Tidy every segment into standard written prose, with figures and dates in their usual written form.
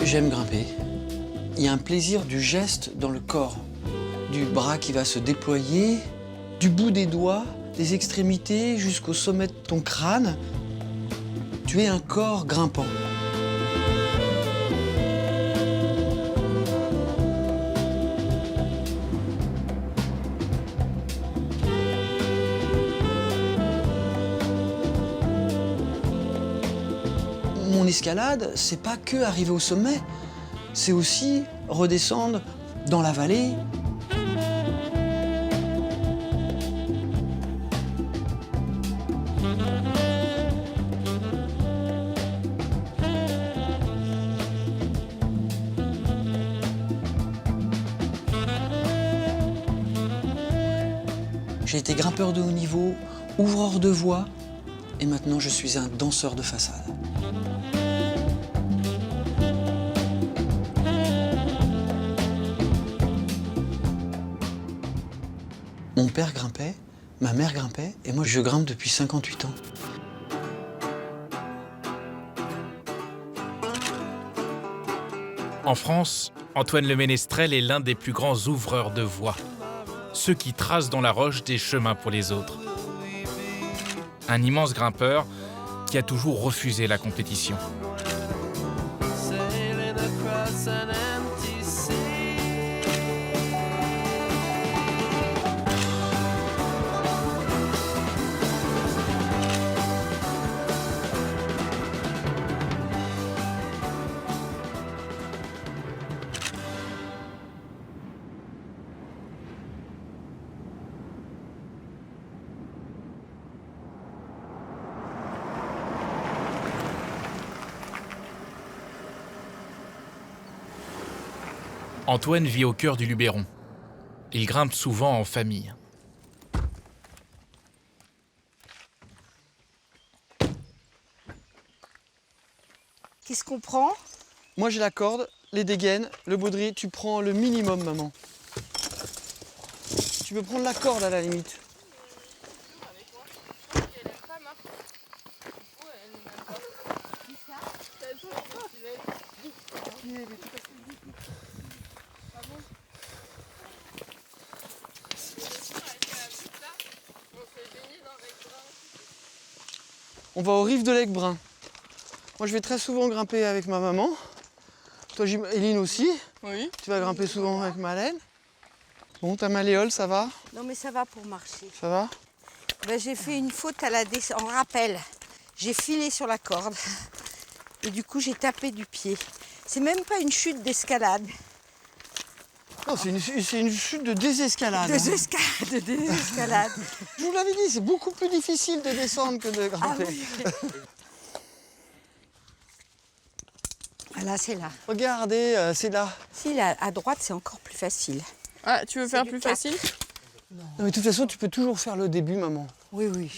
J'aime grimper. Il y a un plaisir du geste dans le corps, du bras qui va se déployer, du bout des doigts, des extrémités jusqu'au sommet de ton crâne. Tu es un corps grimpant. Mon escalade, c'est pas que arriver au sommet, c'est aussi redescendre dans la vallée. J'ai été grimpeur de haut niveau, ouvreur de voie, et maintenant je suis un danseur de façade. Mon père grimpait, ma mère grimpait, et moi je grimpe depuis 58 ans. En France, Antoine Le Ménestrel est l'un des plus grands ouvreurs de voies. Ceux qui tracent dans la roche des chemins pour les autres. Un immense grimpeur qui a toujours refusé la compétition. Antoine vit au cœur du Luberon. Il grimpe souvent en famille. Qu'est-ce qu'on prend? Moi j'ai la corde, les dégaines, le baudrier, tu prends le minimum, maman. Tu peux prendre la corde à la limite. On va au riff de Lec Brun. Moi je vais très souvent grimper avec ma maman. Toi Éline aussi. Oui. Tu vas grimper souvent avec Malène. Bon, ta malléole, ça va? Non mais ça va pour marcher. Ça va? Ben, j'ai fait une faute à la en rappel. J'ai filé sur la corde et du coup j'ai tapé du pied. C'est même pas une chute d'escalade. Non, c'est une chute de désescalade. De désescalade. Je vous l'avais dit, c'est beaucoup plus difficile de descendre que de Ah grimper. oui. Voilà, c'est là. Regardez, c'est là. Si, là, à droite, c'est encore plus facile. Ah, tu veux faire du plus cap. facile? Non, mais de toute façon, tu peux toujours faire le début, maman. Oui, oui.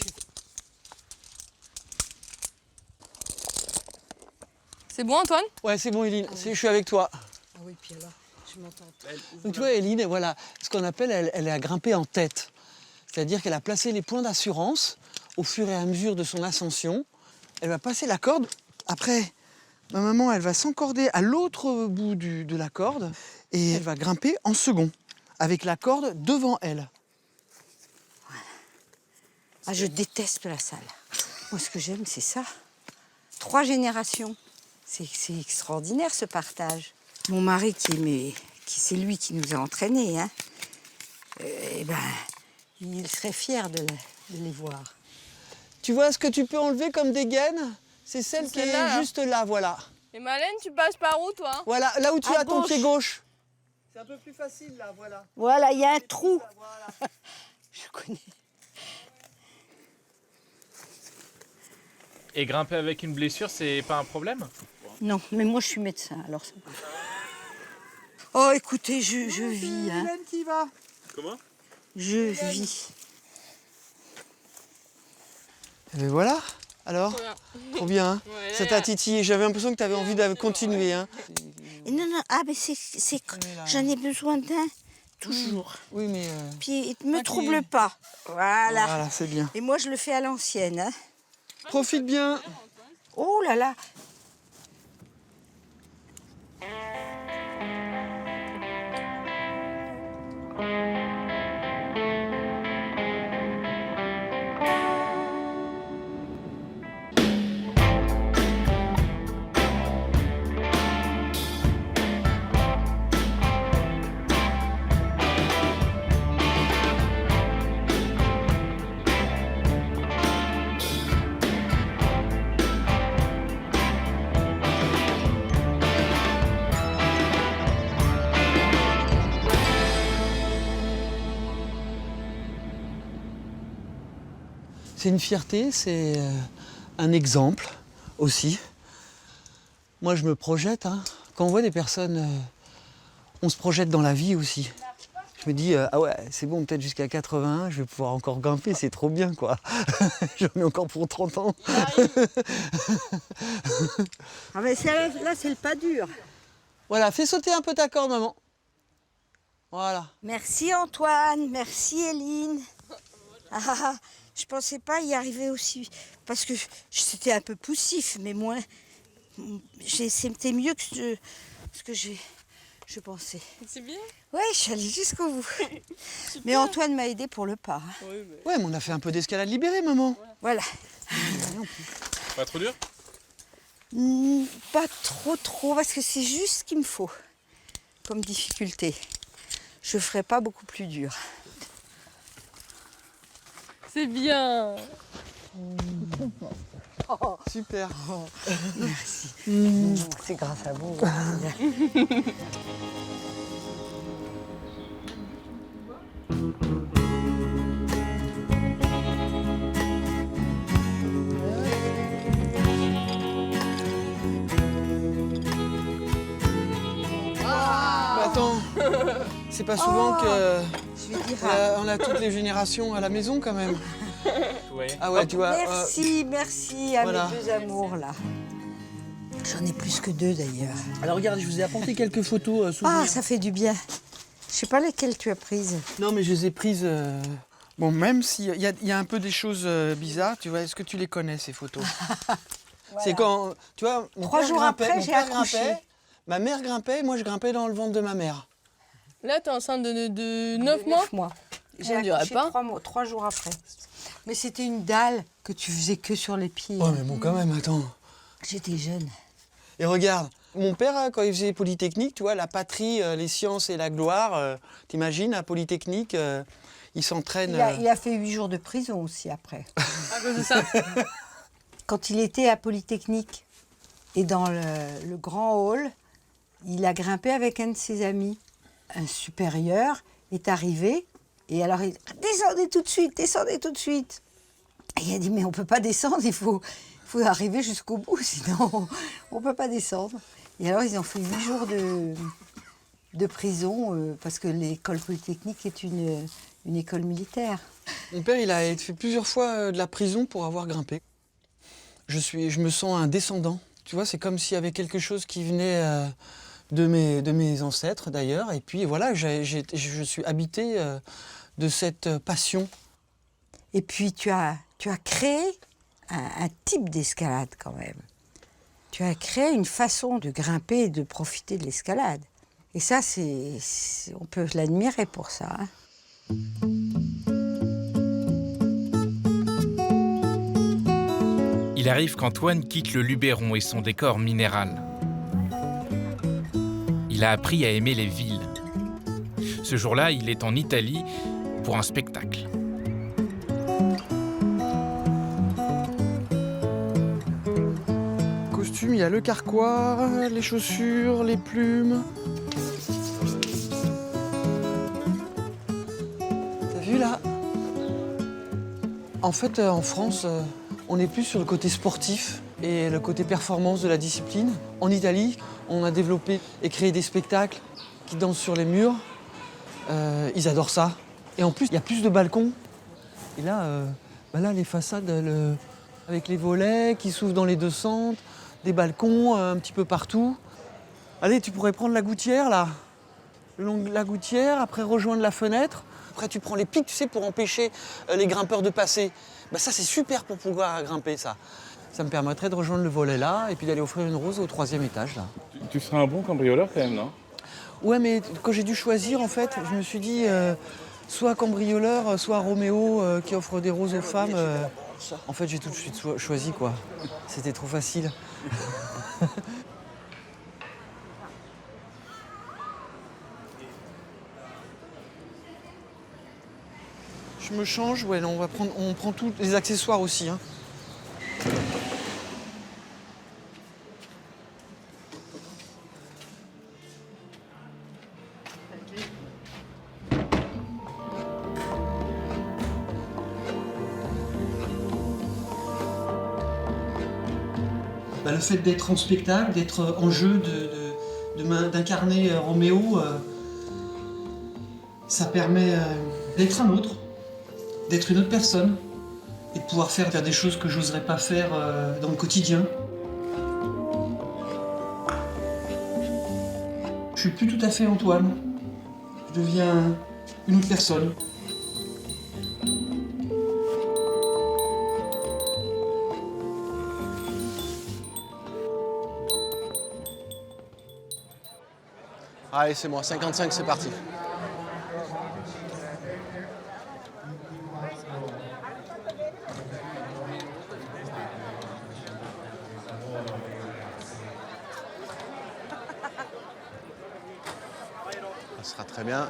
C'est bon, Antoine? Ouais, c'est bon, Éline, je suis avec toi. Ah oui, puis alors, je m'entends. Donc tu vois, Éline, voilà, ce qu'on appelle, elle a grimpé en tête. C'est-à-dire qu'elle a placé les points d'assurance au fur et à mesure de son ascension. Elle va passer la corde. Après, ma maman, elle va s'encorder à l'autre bout de la corde et elle va grimper en second, avec la corde devant elle. Ah, je déteste la salle. Moi, ce que j'aime, c'est ça. 3 générations. C'est extraordinaire, ce partage. Mon mari, c'est lui qui nous a entraînés, hein. Eh ben, il serait fier de les voir. Tu vois ce que tu peux enlever comme dégaine? C'est celle qui celle-là, est là. juste là, voilà. Et Malène, tu passes par où, toi? Voilà, là où tu À as ton gauche. pied gauche. C'est un peu plus facile, là, voilà. Voilà, il y a un trou. Voilà. Je connais. Et grimper avec une blessure, c'est pas un problème? Non, mais moi, je suis médecin, alors ça va. Oh, écoutez, je vis, hein. Hélène qui va. Comment? Je vis. Et ben voilà, alors, trop bien. Hein. Ouais, Ça t'a titillé, j'avais l'impression que tu avais envie de continuer. Hein. Et non, ah, mais j'en ai besoin d'un, toujours. Oui, mais... Puis, il ne me Ok. trouble pas. Voilà. Voilà, c'est bien. Et moi, je le fais à l'ancienne, hein. Profite bien. Oh là là. C'est une fierté, c'est un exemple aussi. Moi, je me projette. Hein. Quand on voit des personnes, on se projette dans la vie aussi. Je me dis, ah ouais, c'est bon, peut-être jusqu'à 81, je vais pouvoir encore grimper, c'est trop bien, quoi. J'en ai encore pour 30 ans. Ah mais là, c'est le pas dur. Voilà, fais sauter un peu ta corde, maman. Voilà. Merci Antoine, merci Eline. Je pensais pas y arriver aussi, parce que c'était un peu poussif, mais moi, c'était mieux que ce que je pensais. C'est bien. Ouais, je suis allée jusqu'au bout. Mais Antoine m'a aidé pour le pas. Hein. Ouais, mais on a fait un peu d'escalade libérée, maman. Voilà. Pas trop dur? Pas trop, parce que c'est juste ce qu'il me faut comme difficulté. Je ferai pas beaucoup plus dur. C'est bien. Super. Merci. C'est grâce à vous. Bah, attends, c'est pas souvent que Je vais dire. on a toutes les générations à la maison quand même. Ouais. Ah ouais, tu vois. Merci à voilà. mes deux amours là. J'en ai plus que deux d'ailleurs. Alors regarde, je vous ai apporté quelques photos souvenirs. Ah, ça fait du bien. Je sais pas lesquelles tu as prises. Non, mais je les ai prises. Bon, même s'il y a un peu des choses bizarres, tu vois, est-ce que tu les connais ces photos? C'est quand, tu vois, mon 3 père jours grimpait, après, mon j'ai père accouché. grimpait, ma mère grimpait, moi je grimpais dans le ventre de ma mère. Là, t'es enceinte de 9 mois. 9 mois. J'ai On dirait accouché pas. 3 jours après. Mais c'était une dalle que tu faisais que sur les pieds. Ouais, mais bon, quand même, attends. J'étais jeune. Et regarde, mon père, quand il faisait Polytechnique, tu vois, la patrie, les sciences et la gloire, t'imagines, à Polytechnique, il s'entraîne. Il a fait 8 jours de prison aussi après. À cause de ça. Quand il était à Polytechnique et dans le grand hall, il a grimpé avec un de ses amis. Un supérieur est arrivé et alors il dit « Descendez tout de suite, descendez tout de suite !» Et il a dit « Mais on ne peut pas descendre, il faut arriver jusqu'au bout, sinon on ne peut pas descendre. » Et alors ils ont fait 8 jours de prison parce que l'école polytechnique est une école militaire. Mon père, il a fait plusieurs fois de la prison pour avoir grimpé. Je me sens un descendant. Tu vois, c'est comme s'il y avait quelque chose qui venait de mes ancêtres d'ailleurs. Et puis voilà, je suis habité de cette passion. Et puis tu as créé un type d'escalade quand même. Tu as créé une façon de grimper et de profiter de l'escalade. Et ça, on peut l'admirer pour ça. Hein. Il arrive qu'Antoine quitte le Luberon et son décor minéral. Il a appris à aimer les villes. Ce jour-là, il est en Italie pour un spectacle. Costume, il y a le carquois, les chaussures, les plumes. T'as vu là? En fait, en France, on est plus sur le côté sportif et le côté performance de la discipline. En Italie, on a développé et créé des spectacles qui dansent sur les murs. Ils adorent ça. Et en plus, il y a plus de balcons. Et là, là les façades, avec les volets qui s'ouvrent dans les deux sens, des balcons un petit peu partout. Allez, tu pourrais prendre la gouttière, là, le long de la gouttière, après rejoindre la fenêtre. Après, tu prends les pics, tu sais, pour empêcher les grimpeurs de passer. Bah, ça, c'est super pour pouvoir grimper, ça. Ça me permettrait de rejoindre le volet là et puis d'aller offrir une rose au 3e étage là. Tu serais un bon cambrioleur quand même, non? Ouais, mais quand j'ai dû choisir, en fait, je me suis dit soit cambrioleur, soit Roméo qui offre des roses aux femmes. En fait, j'ai tout de suite choisi, quoi. C'était trop facile. Je me change, ouais, non, on prend tous les accessoires aussi, hein. Bah, le fait d'être en spectacle, d'être en jeu, d'incarner Roméo, ça permet d'être un autre, d'être une autre personne et de pouvoir faire des choses que j'oserais pas faire dans le quotidien. Je suis plus tout à fait Antoine, je deviens une autre personne. Allez, c'est moi, 55, c'est parti. Ça sera très bien.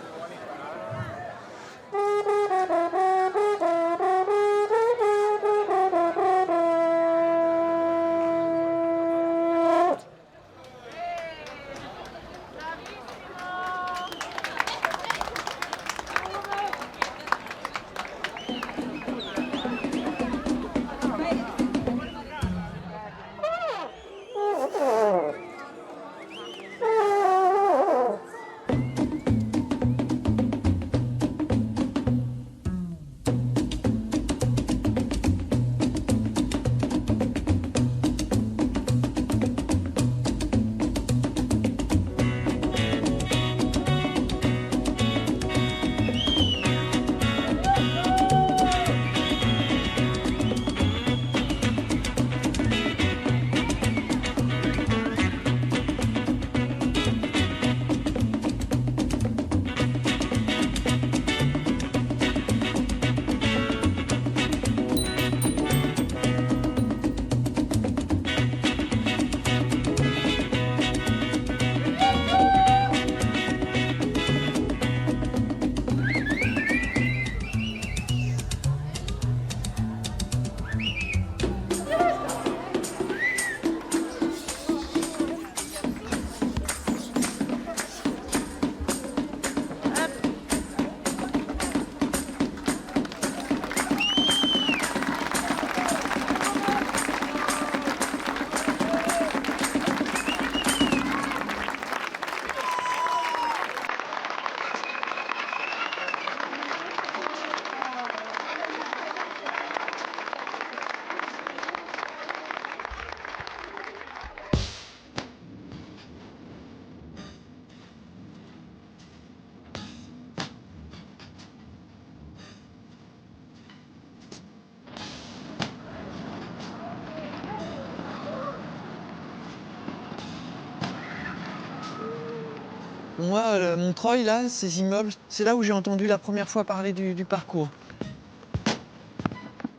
Moi, Montreuil, là, ces immeubles, c'est là où j'ai entendu la première fois parler du parcours.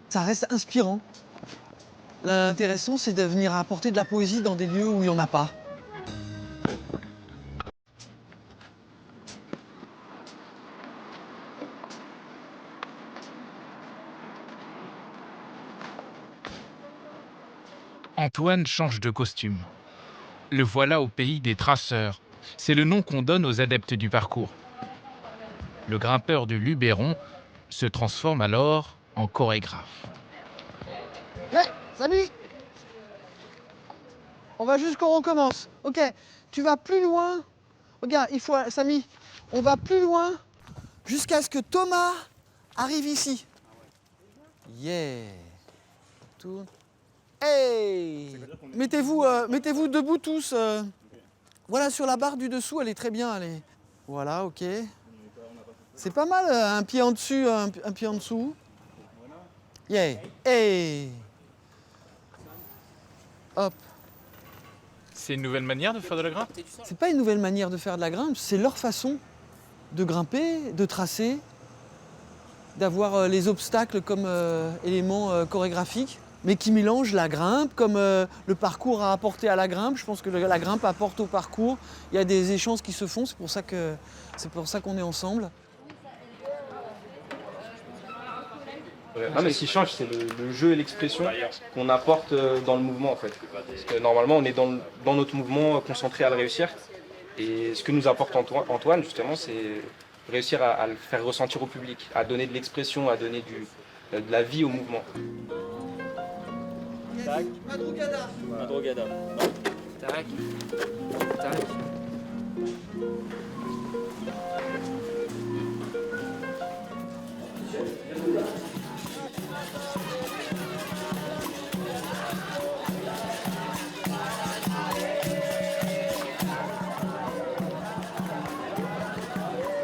Ça reste inspirant. L'intéressant, c'est de venir apporter de la poésie dans des lieux où il n'y en a pas. Antoine change de costume. Le voilà au pays des traceurs. C'est le nom qu'on donne aux adeptes du parcours. Le grimpeur du Luberon se transforme alors en chorégraphe. Hé, Samy! On va jusqu'où on recommence. Ok, tu vas plus loin. Regarde, Samy, on va plus loin jusqu'à ce que Thomas arrive ici. Yeah! Tourne. Hey! Mettez-vous debout tous. Voilà, sur la barre du dessous, elle est très bien. Voilà, ok. C'est pas mal, un pied en dessus, un pied en dessous. Yeah! Hey! hop. C'est une nouvelle manière de faire de la grimpe? C'est pas une nouvelle manière de faire de la grimpe, c'est leur façon de grimper, de tracer, d'avoir les obstacles comme éléments chorégraphiques, mais qui mélangent la grimpe comme le parcours a apporté à la grimpe. Je pense que la grimpe apporte au parcours. Il y a des échanges qui se font, c'est pour ça qu'on est ensemble. Non, mais ce qui change, c'est le jeu et l'expression qu'on apporte dans le mouvement en fait. Parce que normalement, on est dans notre mouvement concentré à le réussir. Et ce que nous apporte Antoine, justement, c'est réussir à le faire ressentir au public, à donner de l'expression, à donner de la vie au mouvement. Tac. Madrugada. Madrugada. Tac. Tac.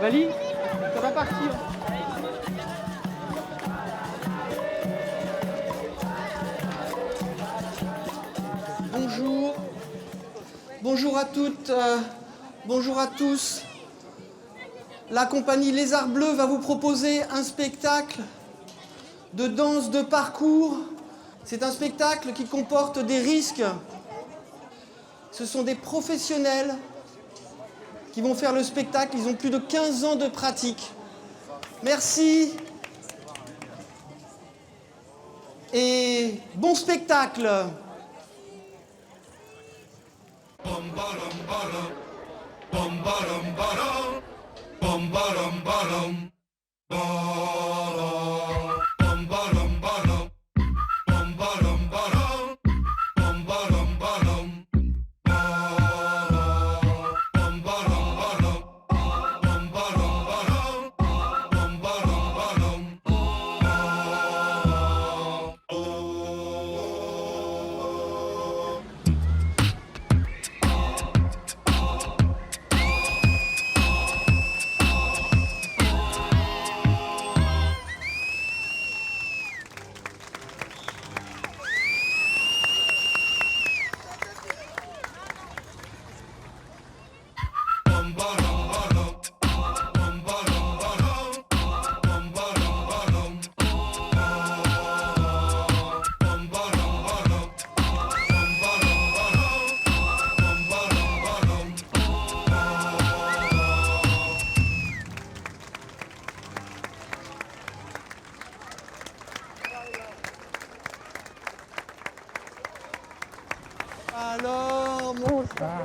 Vali, ça va partir. Bonjour. Bonjour à toutes, bonjour à tous. La compagnie Lézard Bleu va vous proposer un spectacle de danse de parcours. C'est un spectacle qui comporte des risques. Ce sont des professionnels qui vont faire le spectacle. Ils ont plus de 15 ans de pratique. Merci. Et bon spectacle. Alors, mon chat.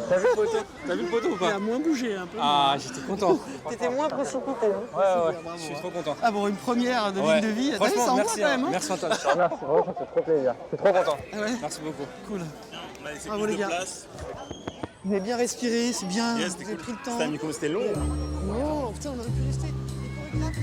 T'as vu le poteau? T'as vu le poteau ou Il pas? a moins bougé un peu. Ah, j'étais content. T'étais moins précipité. Hein. Ouais, je suis trop content. Ah bon, une première de Ouais. ligne de vie. T'as vu, ça Franchement, envoie merci, quand même. Hein. merci Antoine. Je te remercie, vraiment, ça fait trop plaisir. Je suis trop content. Ah ouais, Merci beaucoup. cool. Bravo les gars. Vous avez bien respiré, c'est bien. Yes, vous avez cool. pris le temps. C'était comme c'était long. Non, putain, on aurait pu rester. Les chorégraphes.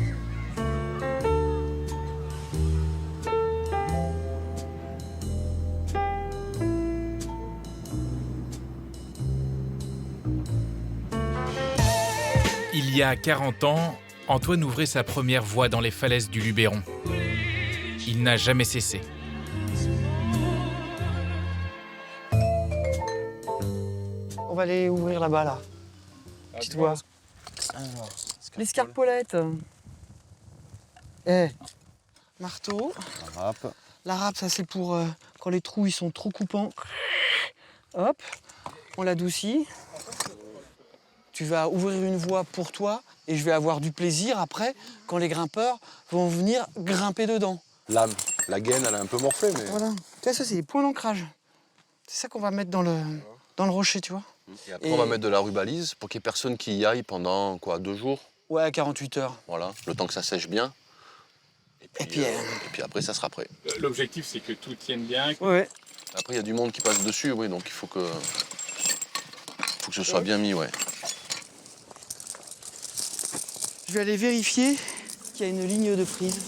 Il y a 40 ans, Antoine ouvrait sa première voie dans les falaises du Luberon. Il n'a jamais cessé. On va aller ouvrir là-bas, là. Petite voie. L'escarpolette. Eh, marteau. La râpe, ça c'est pour quand les trous ils sont trop coupants. Hop, on l'adoucit. Tu vas ouvrir une voie pour toi et je vais avoir du plaisir après quand les grimpeurs vont venir grimper dedans. La gaine, elle est un peu morflée, mais... Voilà. Tu vois, ça c'est les points d'ancrage. C'est ça qu'on va mettre dans le rocher, tu vois. Et après, on va mettre de la rubalise pour qu'il n'y ait personne qui y aille pendant, 2 jours. Ouais, 48 heures. Voilà, le temps que ça sèche bien. Et puis après, ça sera prêt. L'objectif, c'est que tout tienne bien. Ouais. Après, il y a du monde qui passe dessus, oui, donc il faut que ce soit bien mis, ouais. Je vais aller vérifier qu'il y a une ligne de prise.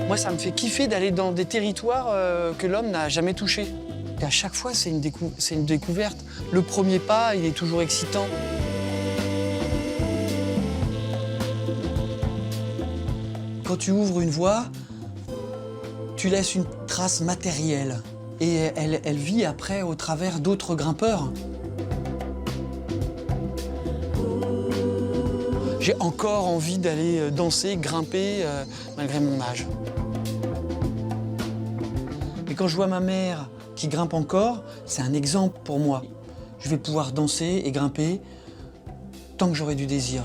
Moi, ça me fait kiffer d'aller dans des territoires que l'homme n'a jamais touchés. qu'à chaque fois, c'est une découverte. Le premier pas, il est toujours excitant. Quand tu ouvres une voie, tu laisses une trace matérielle. Et elle vit après au travers d'autres grimpeurs. J'ai encore envie d'aller danser, grimper, malgré mon âge. Et quand je vois ma mère qui grimpe encore, c'est un exemple pour moi. Je vais pouvoir danser et grimper tant que j'aurai du désir.